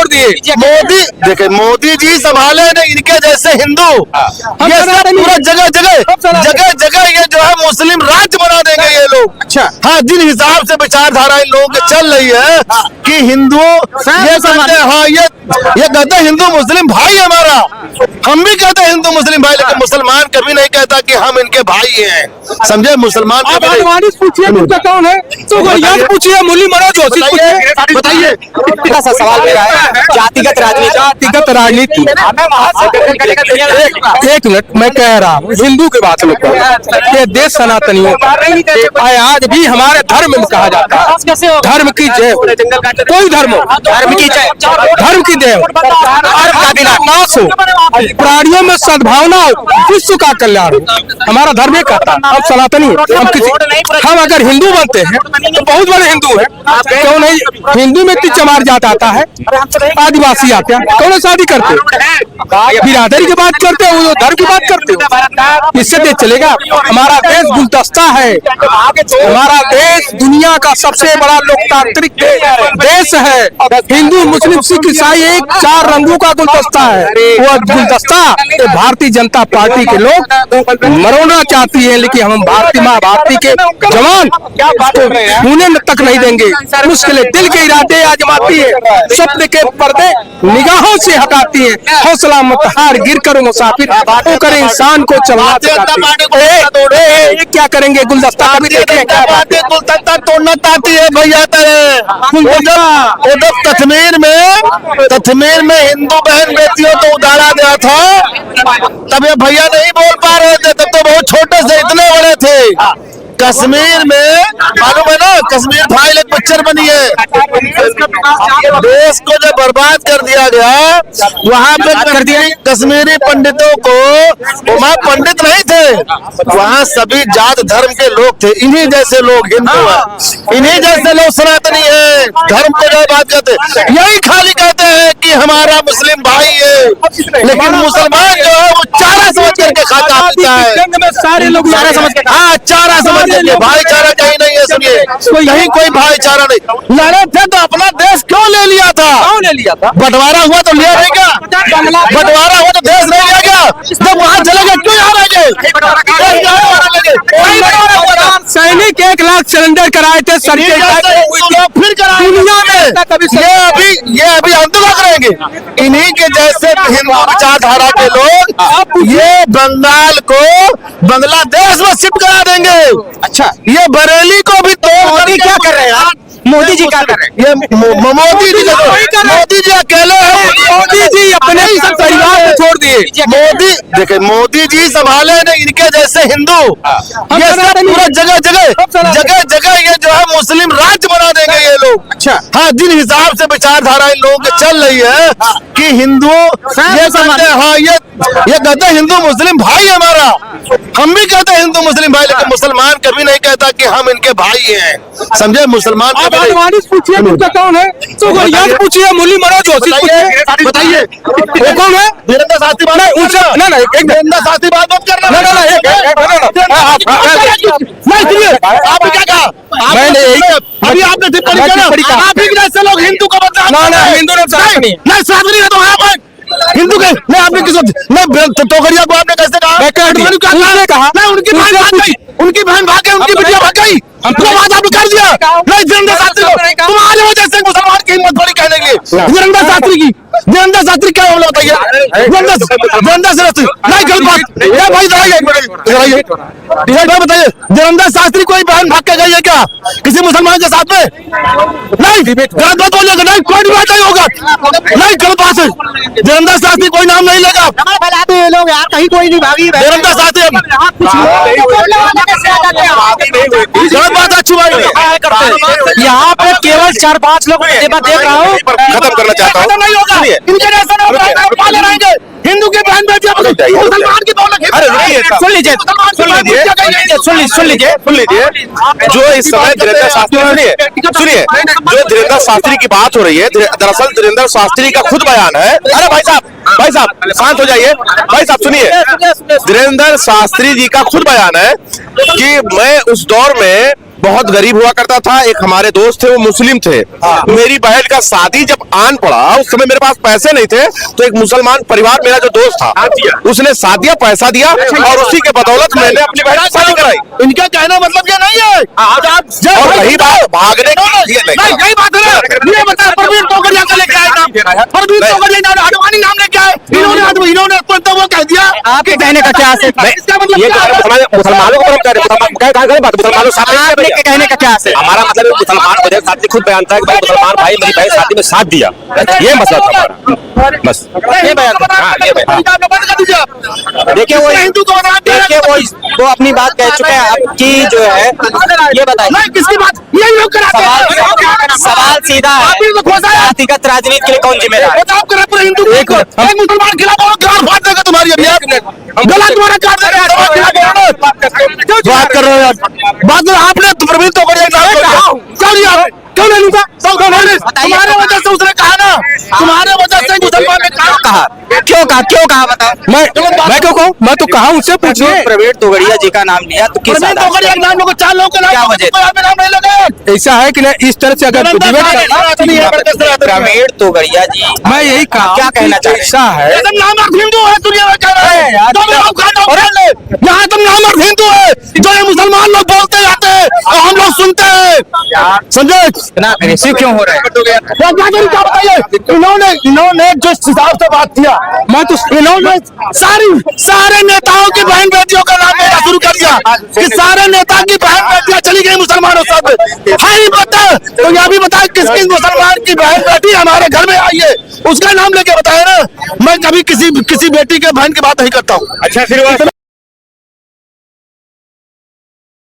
छोड़ दिए। मोदी देखे, मोदी जी संभाले नहीं, इनके जैसे हिंदू ये सब पूरा जगह जगह ये जो है मुस्लिम राज्य बना देंगे ये लोग। अच्छा, हाँ, जिन हिसाब से विचारधारा इन लोगों की चल रही है कि हिंदू ये कहते हैं, हाँ ये कहते हैं हिंदू मुस्लिम भाई हमारा, हम भी कहते हैं हिंदू मुस्लिम भाई, लेकिन मुसलमान कभी नहीं कहता कि हम इनके भाई हैं, समझे? मुसलमान कभी नहीं। पूछिए मुद्दा कौन है, तो पूछिए मुरली मनोज जोशी पूछिए, बताइए। सवाल मेरा है, जातिगत राजनीति। एक मिनट, मैं कह रहा हूँ हिंदू की बात में ये देश सनातनियों का आज भी हमारे धर्म में कहा जाता है धर्म की जय हो, कोई धर्म हो, धर्म की जय, धर्म की जय हो, नाश हो, प्राणियों में सद्भावना हो, विश्व का कल्याण हो, हमारा धर्म ये कहता है। हम सनातनी हम अगर हिंदू बनते हैं तो बहुत बड़े हिंदू है, क्यों नहीं? हिंदू में तीन चमार जात आता है, आदिवासी आते हैं, क्यों शादी करते हो? बिरादरी की बात करते हो, धर्म की बात करते हो, इससे देश चलेगा? हमारा देश गुलदस्ता है, हमारा देश दुनिया का सबसे बड़ा लोकतांत्रिक देश है। हिंदू मुस्लिम सिख ईसाई एक 4 रंगों का गुलदस्ता है। वो गुलदस्ता भारतीय जनता पार्टी के लोग मरोना चाहती है, लेकिन हम भारतीय माँ भारती के जवान छूने तक नहीं देंगे। मुश्किल दिल के इरादे आजमाती है, स्वप्न के पर्दे निगाहों से हटाती है, हौसला मत हार गिर कर मुसाफिर होकर इंसान को चलना सिखाती। क्या करेंगे? गुलदस्ता कभी देखे? गुलदस्ता तोड़ना चाहती है भैया उधर कश्मीर में हिंदू बहन बेटियों को उतारा गया था, तब ये भैया नहीं बोल पा रहे थे, तब तो बहुत छोटे से इतने बड़े थे। कश्मीर में मालूम है ना, कश्मीर फाइल एक पिक्चर बनी है, देश को जब बर्बाद कर दिया गया, वहाँ पे कर दिया कश्मीरी पंडितों को, वहाँ पंडित नहीं थे, वहाँ सभी जात धर्म के लोग थे। इन्हीं जैसे लोग हिंदू हैं, इन्हीं जैसे लोग सनातनी है, धर्म को जो बात करते यही खाली कहते हैं कि हमारा मुस्लिम भाई है, लेकिन मुसलमान जो है वो चारा समझ करके खाता पीता है। सारे लोग चारा समझ के, हाँ चारा समझ करके, भाईचारा कहीं नहीं है। सुनिए, कहीं कोई भाईचारा नहीं। लड़े थे तो अपना देश क्यों ले लिया था? बंटवारा हुआ तो लिया नहीं क्या? बंटवारा हुआ तो देश नहीं लिया क्या? जब वहाँ चले गए क्यों यहाँ रह गए? सैनिक 1 लाख सिलेंडर कराए थे, फिर दुनिया में ये अभी आंदोलन करेंगे। इन्हीं के जैसे हिंदू विचारधारा के लोग ये बंगाल को बांग्लादेश में शिफ्ट करा देंगे। अच्छा, ये बरेली को भी मोदी क्या कर रहे हैं? मोदी जी क्या कर रहे हैं? ये मोदी जी अकेले हैं। मोदी जी अपने परिवार को छोड़ दिए। मोदी देखे, मोदी जी संभाले नहीं, इनके जैसे हिंदू ये सब पूरा जगह ये जो है मुस्लिम राज्य बना देंगे ये लोग। अच्छा, हाँ, जिन हिसाब से विचारधारा इन लोगों की चल रही है कि हिंदू ये कहते हैं, हाँ ये कहते हैं हिंदू मुस्लिम भाई हमारा, हम भी कहते हैं हिंदू मुस्लिम भाई, लेकिन मुसलमान कभी नहीं कहता कि हम इनके भाई हैं, समझे? मुसलमान पूछिए मुद्दा कौन है, तो पूछिए मुरली मनोज जोशी पूछिए, बताइए वो कौन है? वीरेंद्र शास्त्री बात वीरेंद्र शास्त्री बात मत करना। आपने क्या कहा? अभी आपने टिप्पणी करा, आप ही जैसे लोग हिंदू को बदनाम, हिंदू नहीं शास्त्री है तो आप हिंदू के नहीं, आपने किस टोकरिया को आपने कैसे कहा? नहीं, उनकी बहन भाग गई, उनकी बिटिया भाग गई, आपने कर दिया। नहीं, वीरेंद्र शास्त्री को तुम्हारे वजह से मुसलमान की हिम्मत थोड़ी कहने की। वीरेंद्र शास्त्री क्या बोला बताइए? वीरेंद्र शास्त्री नहीं, गलत बात भाई, बताइए, वीरेंद्र शास्त्री कोई बहन भाग के गई है क्या किसी मुसलमान के साथ में? नहीं, गलत बात बोलिएगा, नहीं कोई भी बात नहीं होगा, नहीं गलत बात है। वीरेंद्र शास्त्री कोई नाम नहीं लेगा, लोग यार कहीं कोई नहीं भागी। वीरेंद्र शास्त्री गलत बात, अच्छी बात है। यहाँ पे केवल 4-5 लोग देख रहा हूँ, खत्म करना चाहता हूँ। नहीं होगा, इनके जैसे लोग रहेंगे, हिंदू की बहन बेटियां मुसलमान की सुन लीजिए, जो इस समय धीरेन्द्र शास्त्री, जो धीरेन्द्र शास्त्री की बात हो रही है, दरअसल धीरेन्द्र शास्त्री का खुद बयान है। अरे भाई साहब शांत हो जाइए, भाई साहब सुनिए। धीरेन्द्र शास्त्री जी का खुद बयान है कि मैं उस दौर में बहुत गरीब हुआ करता था। एक हमारे दोस्त थे, वो मुस्लिम थे। मेरी बहन का शादी जब आन पड़ा, उस समय मेरे पास पैसे नहीं थे, तो एक मुसलमान परिवार, मेरा जो दोस्त था, उसने साथ दिया, पैसा दिया, और उसी के बदौलत मैंने अपनी बहन की शादी कराई। इनका कहना मतलब ये नहीं है। और रही बात भागने की, यही बात है ना। ये बता, प्रवीण तोगड़िया का लेके आए नाम, प्रवीण तोगड़िया आडवाणी नाम लेके आए, इन्होंने तो वो कह दिया। आपके कहने का क्या आशय है? इसका मतलब ये क्या है? मुसलमानों को हम कह रहे हैं, मुसलमानों आपके कहने का क्या आशय है? हमारा मतलब मुसलमान मुझे साथ में खुद बयान था कि भाई मुसलमान भाई मेरी बहन शादी में साथ दिया, ये मसला था हमारा, बस ये बयान था। हाँ, ये बयान। बंद कर दीजिए। देखिए वो हिंदू को बना दिया। देखिए वो अपनी बात कह चुके हैं। आपकी जो है ये बताइए, नहीं, किसकी बात? यही लोग कराते हैं। सवाल सीधा है, आप ही तो खोसा है। जातिगत राजनीति के लिए कौन जिम्मेदार है? बताओ आप कर पूरे हिंदू एक मिनट, एक मुसलमान के खिलाफ और गाड़ फाड़ देगा तुम्हारी अभी। गला तुम्हारा काट देगा। बात कर रहे हो यार, बात आपने प्रवीण तोगड़िया क्यों लिया? क्यों नहीं लूंगा? तुम्हारे वजह से उसने कहा ना, तुम्हारे वजह से मुसलमान ने कहा। क्यों कहा बताओ? मैं क्यों कहूँ? मैं तो कहा, उससे पूछिए। प्रवीण तोगड़िया जी का नाम लिया तो किस प्रवीण आधार तोगड़िया से? के नाम लोगों, 4 लोगों के नाम, क्या वजह? कोई आपके नाम नहीं लगे। ऐसा है कि ना, इस तरह से अगर डिबेट प्रवीण तोगड़िया जी, मैं यही कहा, क्या कहना चाह रहे हैं? ऐसा है, तुम नाम हिंदू है, दुनिया में कह रहे अरे यार, तुम लोग खाते हो यहाँ, तुम नाम हिंदू है, जो ये मुसलमान लोग बोलते जाते हैं और हम लोग सुनते हैं। समझे? इतना अग्रेसिव क्यों हो रहा है? क्या बताइए? इन्होंने जिस हिसाब से बात किया, मैं तो इन्होंने सारे नेताओं की बहन बेटियों का नाम लेना शुरू कर दिया कि सारे नेता की बहन बेटियां चली गई मुसलमानों सब। हाई बता, तो यह भी बता किस मुसलमान की बहन बेटी हमारे घर में आई है, उसका नाम लेके बताए ना। मैं कभी किसी बेटी के बहन की बात नहीं करता हूँ। अच्छा, फिर